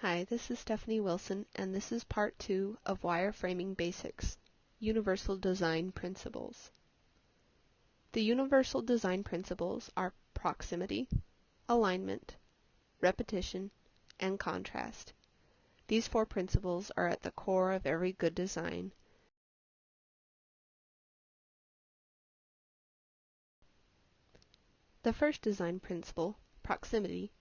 Hi, this is Stephanie Wilson, and this is part 2 of Wireframing Basics, Universal Design Principles. The universal design principles are proximity, alignment, repetition, and contrast. These 4 principles are at the core of every good design. The first design principle, proximity,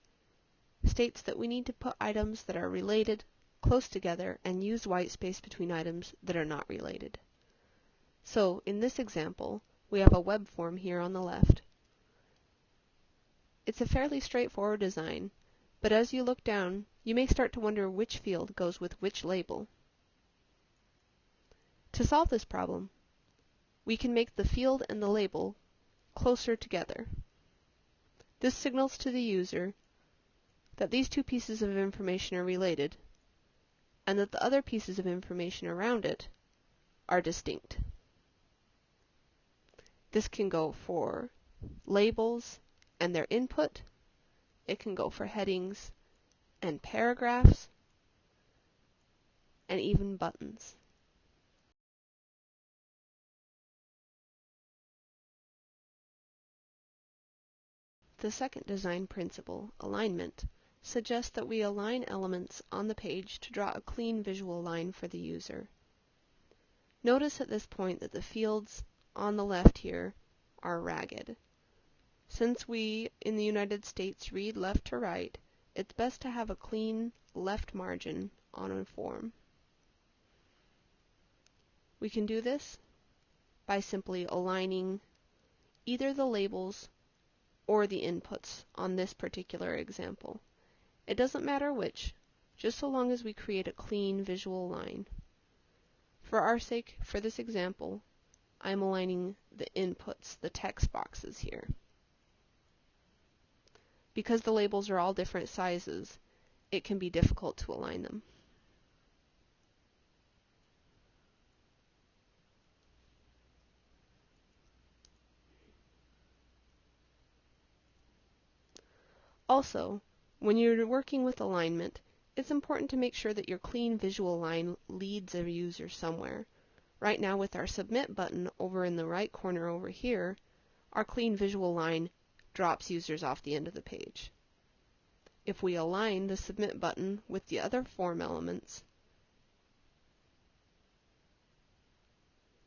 states that we need to put items that are related close together and use white space between items that are not related. So, in this example, we have a web form here on the left. It's a fairly straightforward design, but as you look down, you may start to wonder which field goes with which label. To solve this problem, we can make the field and the label closer together. This signals to the user that these 2 pieces of information are related, and that the other pieces of information around it are distinct. This can go for labels and their input. It can go for headings and paragraphs, and even buttons. The second design principle, alignment, suggests that we align elements on the page to draw a clean visual line for the user. Notice at this point that the fields on the left here are ragged. Since we in the United States read left to right, it's best to have a clean left margin on a form. We can do this by simply aligning either the labels or the inputs on this particular example. It doesn't matter which, just so long as we create a clean visual line. For our sake, for this example, I'm aligning the inputs, the text boxes here. Because the labels are all different sizes, it can be difficult to align them. Also, when you're working with alignment, it's important to make sure that your clean visual line leads a user somewhere. Right now with our submit button over in the right corner over here, our clean visual line drops users off the end of the page. If we align the submit button with the other form elements,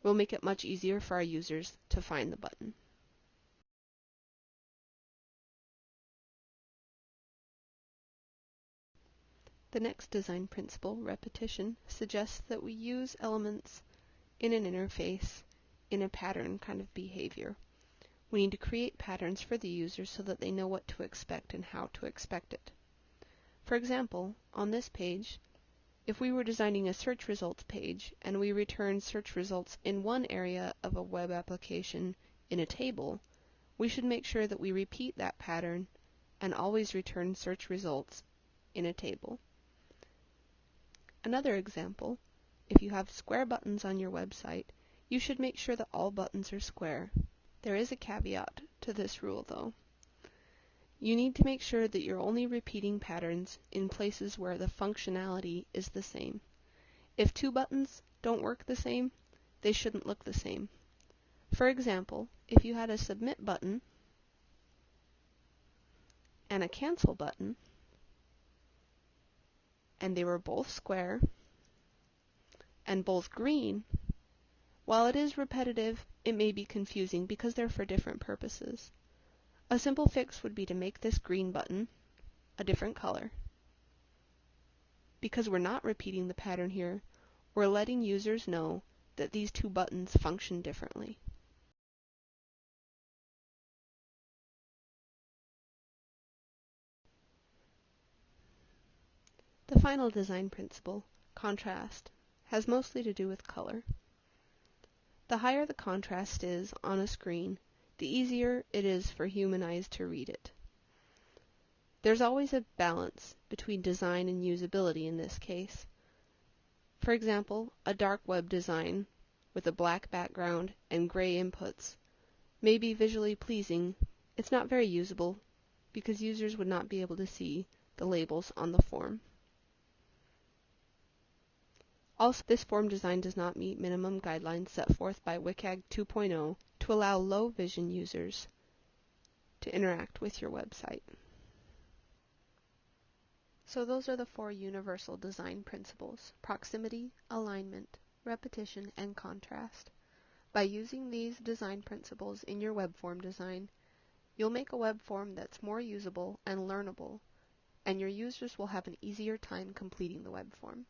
we'll make it much easier for our users to find the button. The next design principle, repetition, suggests that we use elements in an interface in a pattern kind of behavior. We need to create patterns for the user so that they know what to expect and how to expect it. For example, on this page, if we were designing a search results page and we return search results in one area of a web application in a table, we should make sure that we repeat that pattern and always return search results in a table. Another example, if you have square buttons on your website, you should make sure that all buttons are square. There is a caveat to this rule though. You need to make sure that you're only repeating patterns in places where the functionality is the same. If 2 buttons don't work the same, they shouldn't look the same. For example, if you had a submit button and a cancel button, and they were both square and both green, while it is repetitive, it may be confusing because they're for different purposes. A simple fix would be to make this green button a different color. Because we're not repeating the pattern here, we're letting users know that these 2 buttons function differently. The final design principle, contrast, has mostly to do with color. The higher the contrast is on a screen, the easier it is for human eyes to read it. There's always a balance between design and usability in this case. For example, a dark web design with a black background and gray inputs may be visually pleasing. It's not very usable because users would not be able to see the labels on the form. Also, this form design does not meet minimum guidelines set forth by WCAG 2.0 to allow low vision users to interact with your website. So those are the 4 universal design principles: proximity, alignment, repetition, and contrast. By using these design principles in your web form design, you'll make a web form that's more usable and learnable, and your users will have an easier time completing the web form.